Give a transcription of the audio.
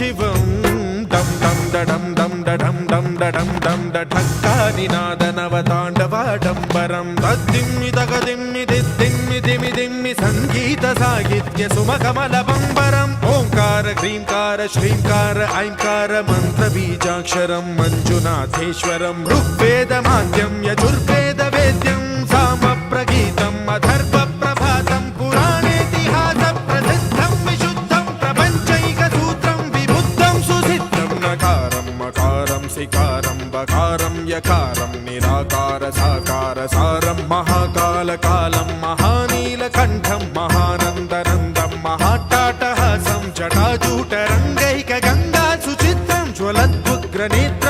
शिवं डं डं डडं डं डडं डं डडं डं डठक्कानिनादनवताण्डवाडम्बरं तद्दिम्मि तगदिम्मि दिद्दिम्मि दिमि दिम्मि सङ्गीतसाहित्य सुमकमलबम्बरम् ओङ्कार ह्रीङ्कार श्रीङ्कार ऐङ्कार मन्त्रबीजाक्षरं मञ्जुनाथेश्वरं ऋग्वेदमाद्यं यजुर्वेदवेद्यं सामप्रगीतम् अथर्वप्रभातं पुराणेतिहासप्रसिद्धं विशुद्धं प्रपञ्चैकसूत्रं विबुद्धं सुसिद्धं नकारं मकारं सिकारं बकारं यकारं निराकार साकार सारं महाकालकालं महानीलकण्ठं महानन्दनन्दं महाट्टाटहासं जटाजूटरङ्गैकगङ्गा सुचित्रं ज्वलद्वुग्रनेत्र